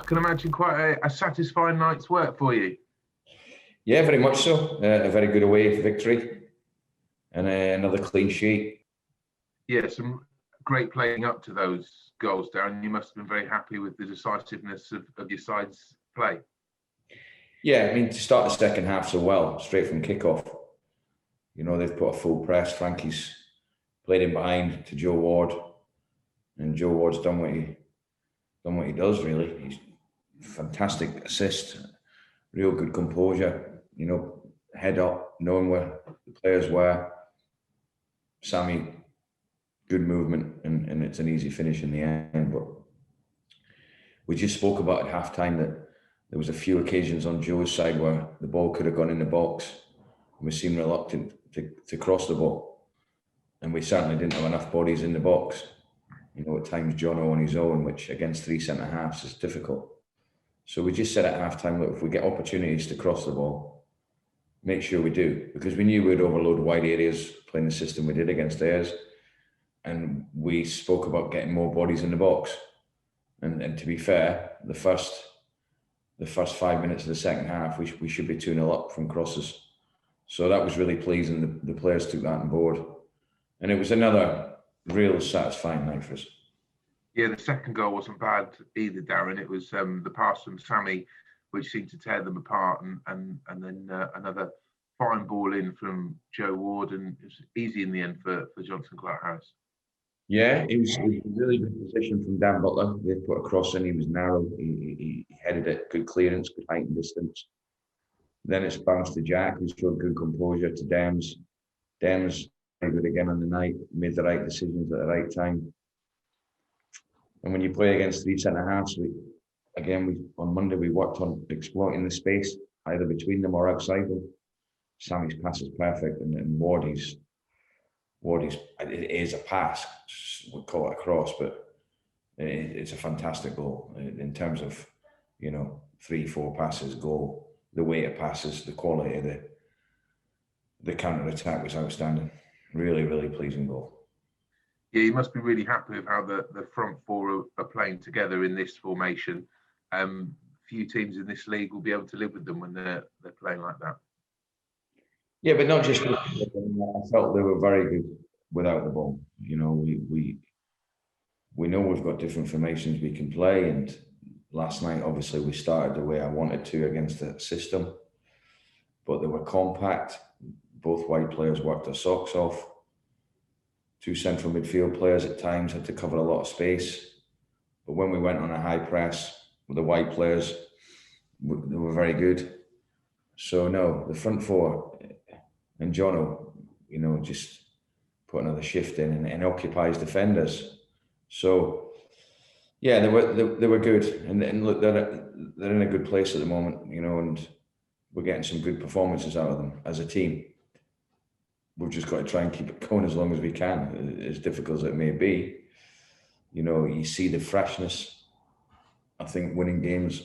I can imagine quite a satisfying night's work for you. Yeah, very much so. A very good away victory and another clean sheet. Yeah, some great playing up to those goals, Darren. You must have been very happy with the decisiveness of your side's play. Yeah, I mean, to start the second half so well, straight from kickoff, they've put a full press. Frankie's played in behind to Joe Ward, and Joe Ward's done what he does, really. He's fantastic assist, real good composure, head up, knowing where the players were. Sammy, good movement, and it's an easy finish in the end. But we just spoke about at half-time that there was a few occasions on Joe's side where the ball could have gone in the box, and we seemed reluctant to cross the ball. And we certainly didn't have enough bodies in the box. At times Jono on his own, which against three centre-halves is difficult. So we just said at half-time, look, if we get opportunities to cross the ball, make sure we do. Because we knew we'd overload wide areas playing the system we did against theirs. And we spoke about getting more bodies in the box. And to be fair, the first 5 minutes of the second half, we should be 2-0 up from crosses. So that was really pleasing. The players took that on board. And it was another real satisfying night for us. Yeah, the second goal wasn't bad either, Darren. It was the pass from Sammy, which seemed to tear them apart, and then another fine ball in from Joe Ward, and it was easy in the end for Johnson Clark-Harris. Yeah, it was a really good position from Dan Butler. They put a cross in, he was narrow, he headed it, good clearance, good height and distance. Then it's bounced to Jack, who showed good composure, to Dems. Dems, very good again on the night, made the right decisions at the right time. And when you play against three centre-halves, on Monday we worked on exploiting the space, either between them or outside them. Sammy's pass is perfect, and Wardy's, it is a pass, we'll call it a cross, but it's a fantastic goal in terms of, 3-4 passes, goal, the way it passes, the quality of the counter-attack was outstanding. Really, really pleasing goal. Yeah, you must be really happy with how the front four are playing together in this formation. Few teams in this league will be able to live with them when they're playing like that. Yeah, but not just. I felt they were very good without the ball. We know we've got different formations we can play, and last night obviously we started the way I wanted to against the system, but they were compact. Both wide players worked their socks off. Two central midfield players at times had to cover a lot of space. But when we went on a high press with the wide players, they were very good. So no, the front four and Jono, just put another shift in and occupies defenders. So yeah, they were good. And look, they're in a good place at the moment, and we're getting some good performances out of them as a team. We've just got to try and keep it going as long as we can, as difficult as it may be. You see the freshness. I think winning games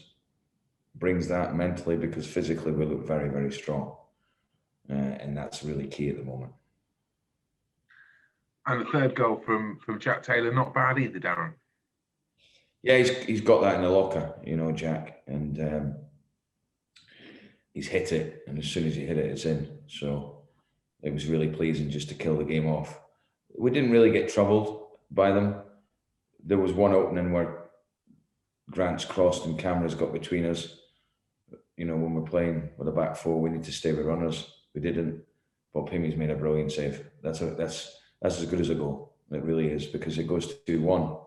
brings that mentally, because physically we look very, very strong. And that's really key at the moment. And the third goal from Jack Taylor, not bad either, Darren. Yeah, he's got that in the locker, Jack. And he's hit it. And as soon as he hit it, it's in. So it was really pleasing just to kill the game off. We didn't really get troubled by them. There was one opening where Grant's crossed and Cameras got between us. When we're playing with a back four, we need to stay with runners. We didn't. But Pimmy's made a brilliant save. That's as good as a goal. It really is, because it goes 2-1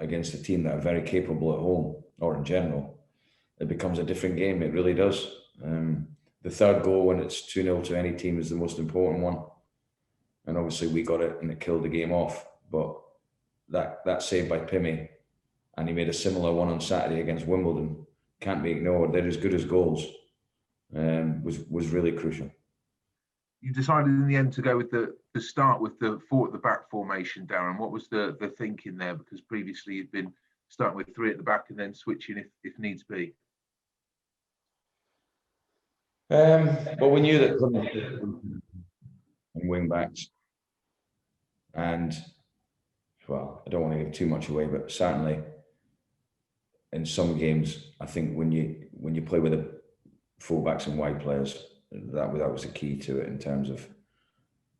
against a team that are very capable at home, or in general. It becomes a different game. It really does. The third goal, when it's 2-0 to any team, is the most important one. And obviously we got it and it killed the game off. But that save by Pimmy, and he made a similar one on Saturday against Wimbledon, can't be ignored. They're as good as goals. Was really crucial. You decided in the end to go with the start with the four at the back formation, Darren. What was the thinking there? Because previously you'd been starting with three at the back and then switching if needs be. Well, we knew that and wing backs, and well, I don't want to give too much away, but certainly in some games, I think when you play with the fullbacks and wide players, that was the key to it in terms of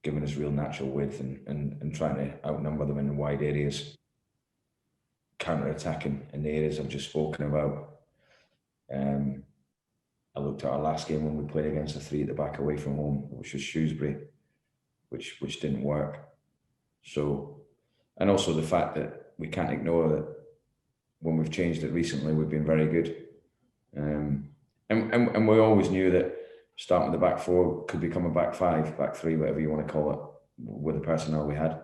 giving us real natural width and trying to outnumber them in the wide areas, counter-attacking in the areas I've just spoken about. I looked at our last game when we played against a 3 at the back away from home, which was Shrewsbury, which didn't work. So, and also the fact that we can't ignore that when we've changed it recently, we've been very good. And we always knew that starting with the back 4 could become a back 5, back 3, whatever you want to call it, with the personnel we had.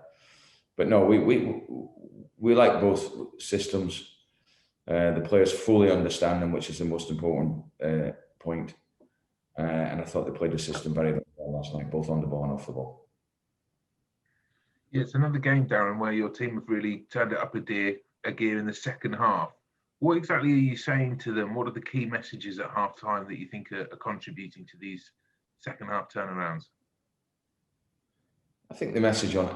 But no, we like both systems. The players fully understand them, which is the most important point. And I thought they played the system very, very well last night, both on the ball and off the ball. Yeah, it's another game, Darren, where your team have really turned it up a gear in the second half. What exactly are you saying to them? What are the key messages at half time that you think are contributing to these second half turnarounds? I think the message on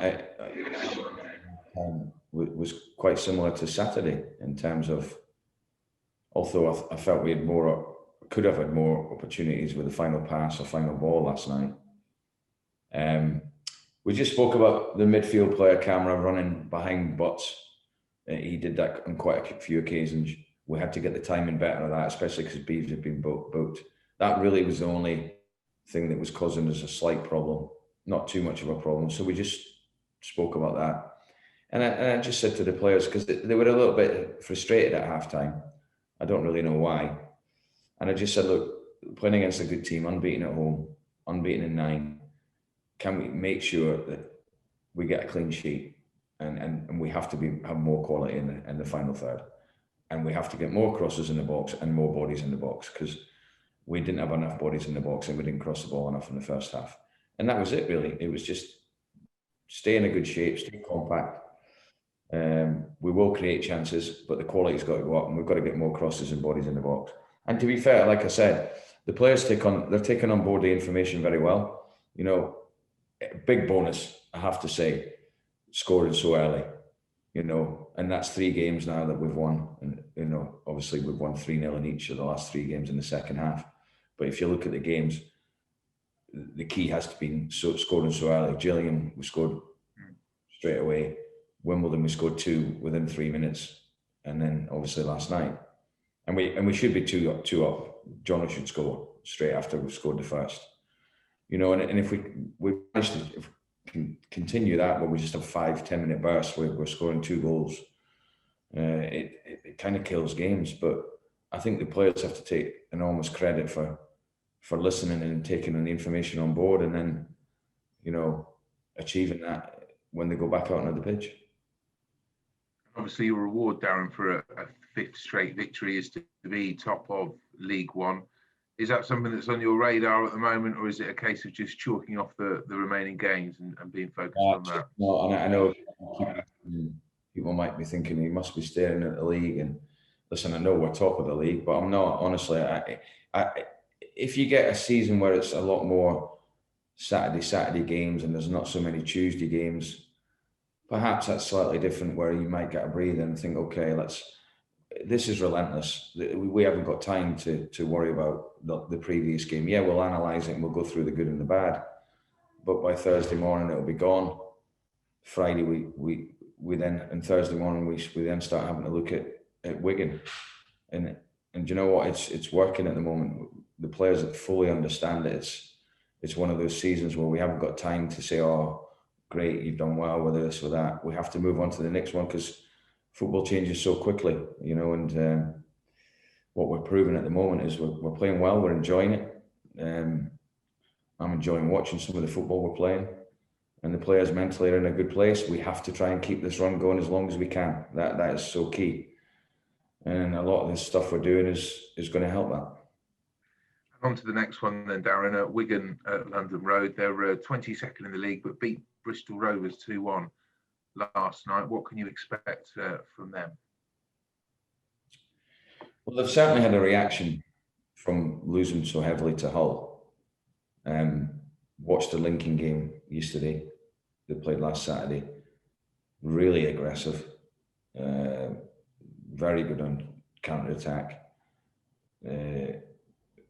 was quite similar to Saturday in terms of, although I felt we could have had more opportunities with the final pass or final ball last night. We just spoke about the midfield player Camera running behind Butts. He did that on quite a few occasions. We had to get the timing better of that, especially because Beeves had been booked. That really was the only thing that was causing us a slight problem, not too much of a problem. So we just spoke about that. And I just said to the players, because they were a little bit frustrated at halftime. I don't really know why. And I just said, look, playing against a good team, unbeaten at home, unbeaten in 9, can we make sure that we get a clean sheet? And we have to have more quality in the final third. And we have to get more crosses in the box and more bodies in the box, because we didn't have enough bodies in the box and we didn't cross the ball enough in the first half. And that was it, really. It was just stay in a good shape, stay compact. We will create chances, but the quality's got to go up and we've got to get more crosses and bodies in the box. And to be fair, like I said, the players they're taking on board the information very well. You know, big bonus, I have to say, scoring so early, you know, and that's 3 games now that we've won. And, you know, obviously we've won 3-0 in each of the last 3 games in the second half. But if you look at the games, the key has to be scoring so early. Gillingham, we scored straight away. Wimbledon, we scored 2 within 3 minutes. And then obviously last night. And we should be 2 up. Jono should score straight after we've scored the first. You know, and if we manage to continue that, where we just have 5-10 minute bursts, we're scoring 2 goals. It kind of kills games, but I think the players have to take enormous credit for listening and taking the information on board, and then, you know, achieving that when they go back out on the pitch. Obviously, your reward, Darren, for a 5th straight victory is to be top of League One. Is that something that's on your radar at the moment, or is it a case of just chalking off the remaining games and being focused on that? No, and I know people might be thinking he must be staring at the league. And listen, I know we're top of the league, but I'm not. Honestly, if you get a season where it's a lot more Saturday games and there's not so many Tuesday games, perhaps that's slightly different, where you might get a breather and think, okay, this is relentless. We haven't got time to worry about the previous game. Yeah, we'll analyse it and we'll go through the good and the bad, but by Thursday morning it'll be gone. Friday we then, and Thursday morning we then start having to look at Wigan, and you know what? It's working at the moment. The players that fully understand it. It's one of those seasons where we haven't got time to say, oh, great, you've done well with this or that. We have to move on to the next one, because football changes so quickly, you know, and what we're proving at the moment is we're playing well, we're enjoying it. I'm enjoying watching some of the football we're playing, and the players mentally are in a good place. We have to try and keep this run going as long as we can. That is so key. And a lot of this stuff we're doing is going to help that. On to the next one then, Darren. At Wigan at London Road, they're 22nd in the league, but beat Bristol Rovers 2-1 last night. What can you expect from them? Well, they've certainly had a reaction from losing so heavily to Hull. Watched the Lincoln game yesterday. They played last Saturday. Really aggressive. Very good on counter-attack.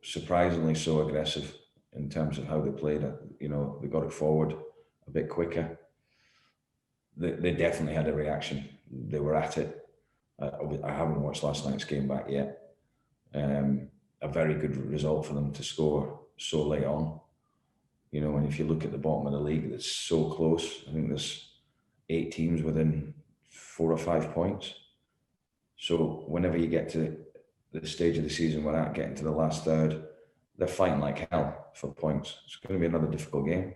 Surprisingly so aggressive in terms of how they played it. You know, they got it forward a bit quicker. They definitely had a reaction. They were at it. I haven't watched last night's game back yet. A very good result for them to score so late on. You know, and if you look at the bottom of the league, it's so close. I think there's 8 teams within 4 or 5 points. So whenever you get to the stage of the season we're at, getting to the last third, they're fighting like hell for points. It's going to be another difficult game.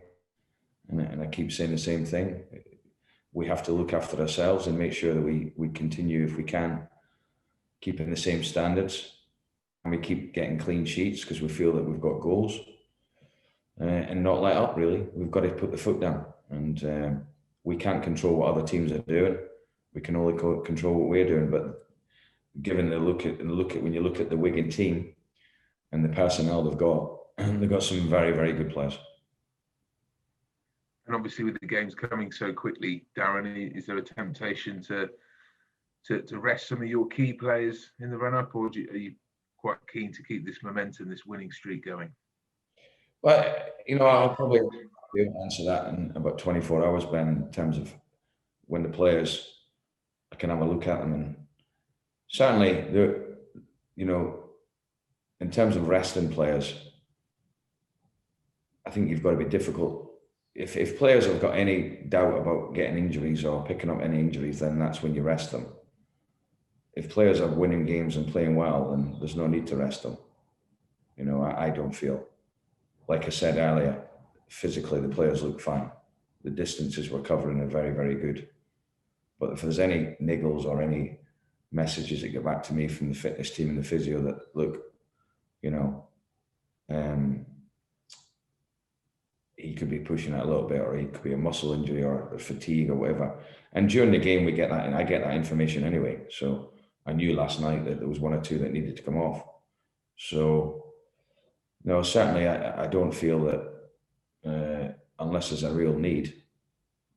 And I keep saying the same thing. We have to look after ourselves and make sure that we continue, if we can, keeping the same standards. And we keep getting clean sheets because we feel that we've got goals. And not let up, really. We've got to put the foot down. And we can't control what other teams are doing. We can only control what we're doing. But given when you look at the Wigan team and the personnel they've got some very, very good players. And obviously, with the games coming so quickly, Darren, is there a temptation to rest some of your key players in the run-up, or are you quite keen to keep this momentum, this winning streak going? Well, you know, I'll probably be able to answer that in about 24 hours, Ben, in terms of when the players, I can have a look at them. And certainly, you know, in terms of resting players, I think you've got to be difficult. If players have got any doubt about getting injuries or picking up any injuries, then that's when you rest them. If players are winning games and playing well, then there's no need to rest them. You know, I don't feel. Like I said earlier, physically the players look fine. The distances we're covering are very, very good. But if there's any niggles or any messages that get back to me from the fitness team and the physio that, look, you know, he could be pushing it a little bit, or he could be a muscle injury or fatigue or whatever. And during the game, we get that, and I get that information anyway. So I knew last night that there was 1 or 2 that needed to come off. So, no, certainly I don't feel that unless there's a real need,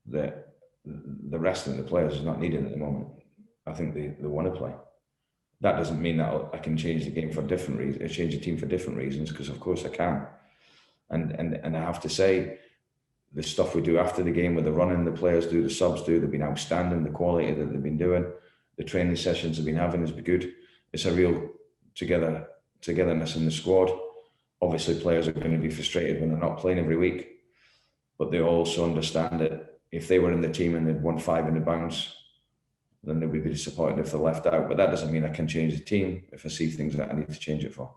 that the rest of the players is not needed at the moment. I think they want to play. That doesn't mean that I can change the game for different reasons, change the team for different reasons, because of course I can. And I have to say, the stuff we do after the game with the running the players do, the subs do, they've been outstanding. The quality that they've been doing, the training sessions they've been having has been good. It's a real togetherness in the squad. Obviously, players are going to be frustrated when they're not playing every week, but they also understand that if they were in the team and they'd won 5 in the bounce, then they would be disappointed if they're left out. But that doesn't mean I can change the team if I see things that I need to change it for.